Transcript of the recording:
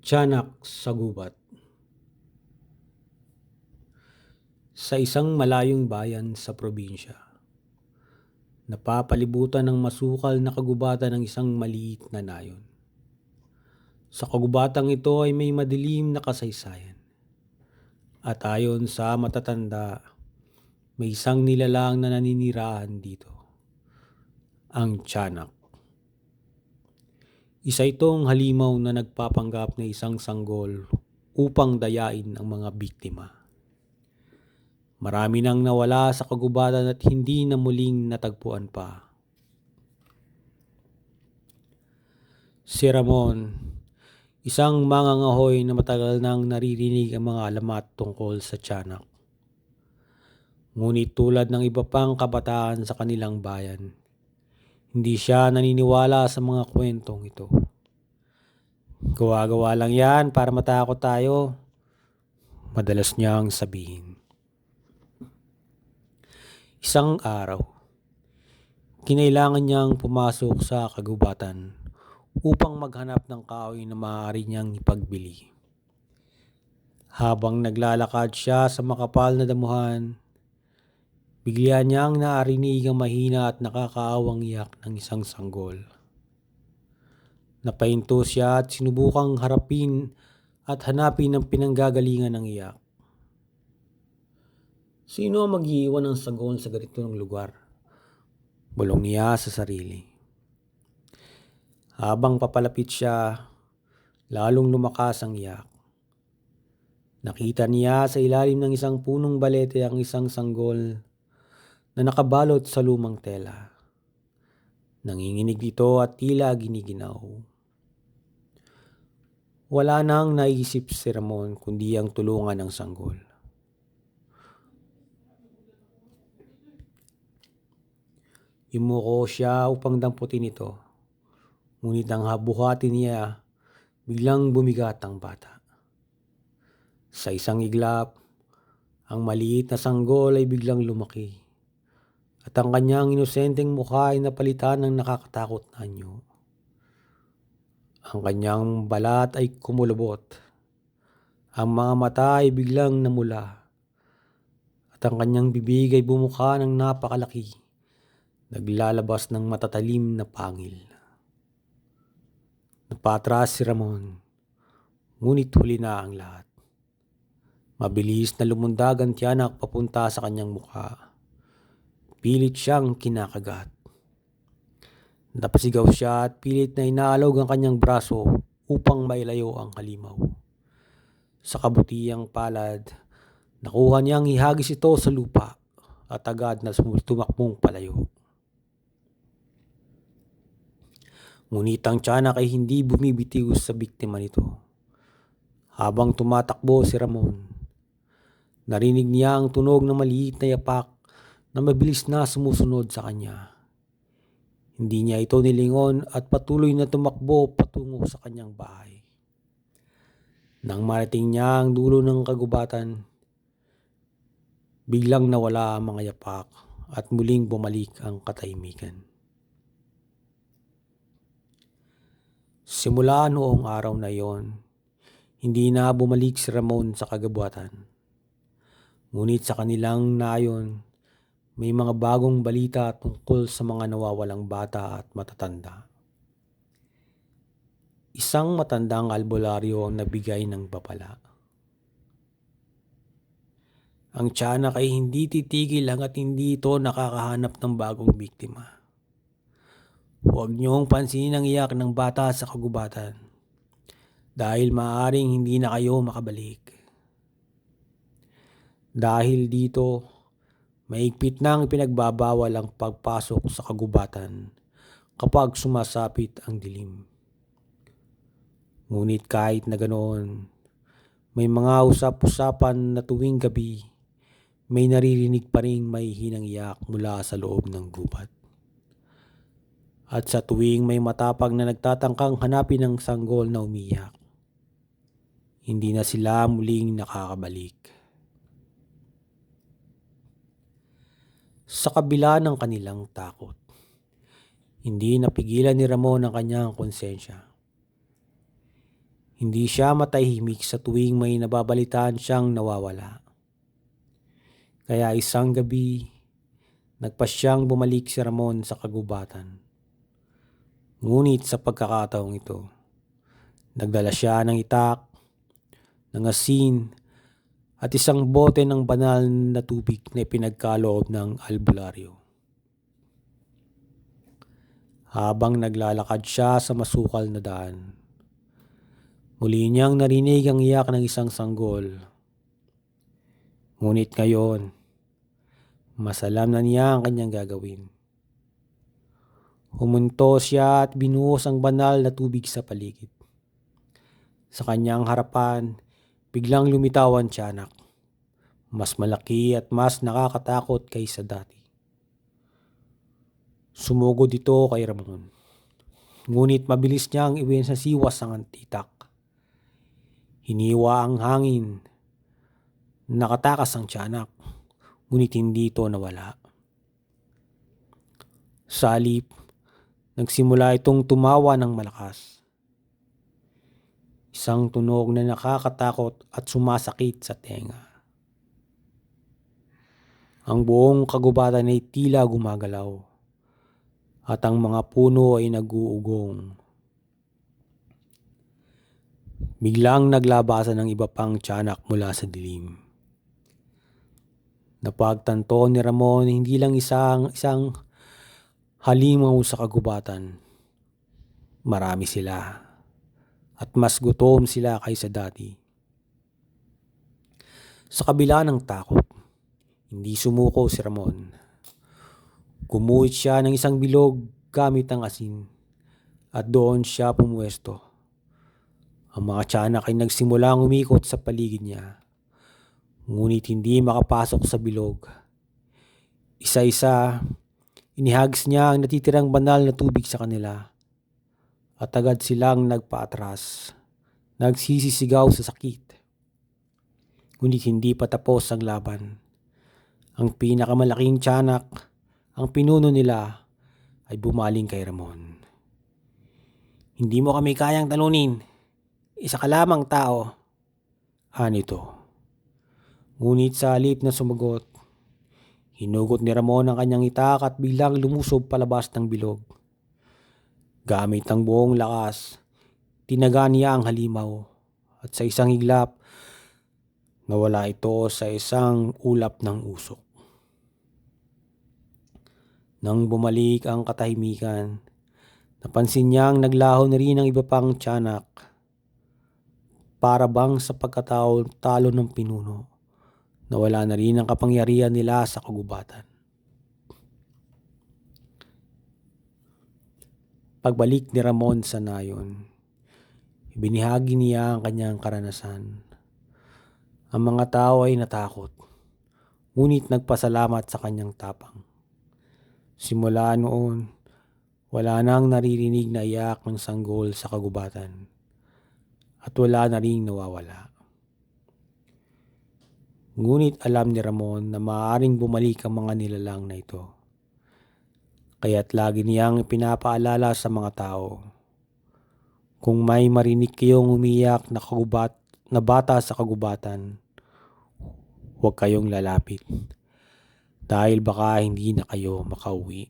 Tiyanak sa gubat. Sa isang malayong bayan sa probinsya, napapalibutan ng masukal na kagubatan ng isang maliit na nayon. Sa kagubatang ito ay may madilim na kasaysayan. At ayon sa matatanda, may isang nilalang na naninirahan dito, ang tiyanak. Isa itong halimaw na nagpapanggap na isang sanggol upang dayain ang mga biktima. Marami nang nawala sa kagubatan at hindi na muling natagpuan pa. Si Ramon, isang mangangahoy na matagal nang naririnig ang mga alamat tungkol sa tiyanak. Ngunit tulad ng iba pang kabataan sa kanilang bayan, hindi siya naniniwala sa mga kwentong ito. Gawa-gawa lang yan para matakot tayo, madalas niyang sabihin. Isang araw, kinailangan niyang pumasok sa kagubatan upang maghanap ng kahoy na maaari niyang ipagbili. Habang naglalakad siya sa makapal na damuhan, bigla niyang naarinig ang mahina at nakakaawang iyak ng isang sanggol. Napahinto siya at sinubukang harapin at hanapin ang pinanggagalingan ng iyak. Sino ang mag-iiwan ng sanggol sa ganitong lugar? Bulong niya sa sarili. Habang papalapit siya, lalong lumakas ang iyak. Nakita niya sa ilalim ng isang punong balete ang isang sanggol na nakabalot sa lumang tela. Nanginginig ito at tila giniginaw. Wala nang naisip si Ramon kundi ang tulungan ng sanggol. Yumuko siya upang damputin ito. Ngunit ang habuhati niya, biglang bumigat ang bata. Sa isang iglap, ang maliit na sanggol ay biglang lumaki. At ang kanyang inosenteng mukha ay napalitan ng nakakatakot na anyo. Ang kanyang balat ay kumulubot. Ang mga mata ay biglang namula. At ang kanyang bibig ay bumuka ng napakalaki. Naglalabas ng matatalim na pangil. Napatras si Ramon, ngunit huli na ang lahat. Mabilis na lumundag ang tiyanak papunta sa kanyang mukha. Pilit siyang kinakagat. Napasigaw siya at pilit na inaalog ang kanyang braso upang mailayo ang halimaw. Sa kabutihang palad, nakuha niyang ihagis ito sa lupa at agad na tumakbong palayo. Ngunit ang tiyanak ay hindi bumibitiw sa biktima nito. Habang tumatakbo si Ramon, narinig niya ang tunog ng maliit na yapak na mabilis na sumusunod sa kanya. Hindi niya ito nilingon at patuloy na tumakbo patungo sa kanyang bahay. Nang marating niya ang dulo ng kagubatan, biglang nawala ang mga yapak at muling bumalik ang katahimikan. Simula noong araw na iyon, hindi na bumalik si Ramon sa kagubatan. Ngunit sa kanilang nayon, may mga bagong balita tungkol sa mga nawawalang bata at matatanda. Isang matandang albularyo ang nabigay ng babala. Ang tiyanak ay hindi titigil hanggat hindi ito nakakahanap ng bagong biktima. Huwag niyong pansinin ang iyak ng bata sa kagubatan dahil maaaring hindi na kayo makabalik. Dahil dito, mahigpit nang pinagbabawal ang pagpasok sa kagubatan kapag sumasapit ang dilim. Ngunit kahit na ganoon, may mga usap-usapan na tuwing gabi, may naririnig pa ring may hinang iyak mula sa loob ng gubat. At sa tuwing may matapang na nagtatangkang hanapin ang sanggol na umiyak, hindi na sila muling nakakabalik. Sa kabila ng kanilang takot, hindi napigilan ni Ramon ang kanyang konsensya. Hindi siya matahimik sa tuwing may nababalitaan siyang nawawala. Kaya isang gabi, nagpasyang bumalik si Ramon sa kagubatan. Ngunit sa pagkakataong ito, nagdala siya ng itak, ng asin, at isang bote ng banal na tubig na ipinagkaloob ng albularyo. Habang naglalakad siya sa masukal na daan, muli niyang narinig ang iyak ng isang sanggol. Ngunit ngayon, mas alam na niya ang kanyang gagawin. Humunto siya at binuhos ang banal na tubig sa paligid. Sa kanyang harapan, biglang lumitaw ang tiyanak. Mas malaki at mas nakakatakot kaysa dati. Sumugod ito kay Ramon. Ngunit mabilis niyang iwinasasiwas ang titak. Hiniwa ang hangin. Nakatakas ang tiyanak. Ngunit hindi ito nawala. Sa halip, nagsimula itong tumawa ng malakas. Isang tunog na nakakatakot at sumasakit sa tenga. Ang buong kagubatan ay tila gumagalaw at ang mga puno ay nag-uugong. Biglang naglabasan ng iba pang tiyanak mula sa dilim. Napagtanto ni Ramon hindi lang isang halimaw sa kagubatan. Marami sila at mas gutom sila kaysa dati. Sa kabila ng takot, hindi sumuko si Ramon. Gumuhit siya ng isang bilog gamit ang asin at doon siya pumuwesto. Ang mga tiyanak ay nagsimulang umikot sa paligid niya, ngunit hindi makapasok sa bilog. Isa-isa, inihagis niya ang natitirang banal na tubig sa kanila at agad silang nagpaatras, nagsisisigaw sa sakit. Ngunit hindi pa tapos ang laban. Ang pinakamalaking tiyanak, ang pinuno nila, ay bumaling kay Ramon. Hindi mo kami kayang talunin. Isa ka lamang tao. Anito. Ngunit sa halip na sumagot, hinugot ni Ramon ang kanyang itak at biglang lumusob palabas ng bilog. Gamit ang buong lakas, tinaga niya ang halimaw at sa isang iglap, nawala ito sa isang ulap ng usok. Nang bumalik ang katahimikan, napansin niyang naglaho na rin ang iba pang tiyanak. Para bang sa pagkatalo ng pinuno, nawala na rin ang kapangyarihan nila sa kagubatan. Pagbalik ni Ramon sa nayon, ibinahagi niya ang kanyang karanasan. Ang mga tao ay natakot, ngunit nagpasalamat sa kanyang tapang. Simula noon, wala nang naririnig na iyak ng sanggol sa kagubatan at wala na ring nawawala. Ngunit alam ni Ramon na maaaring bumalik ang mga nilalang na ito. Kaya't lagi niyang pinapaalala sa mga tao, kung may marinig kayong umiyak na bata sa kagubatan, huwag kayong lalapit dahil baka hindi na kayo makauwi.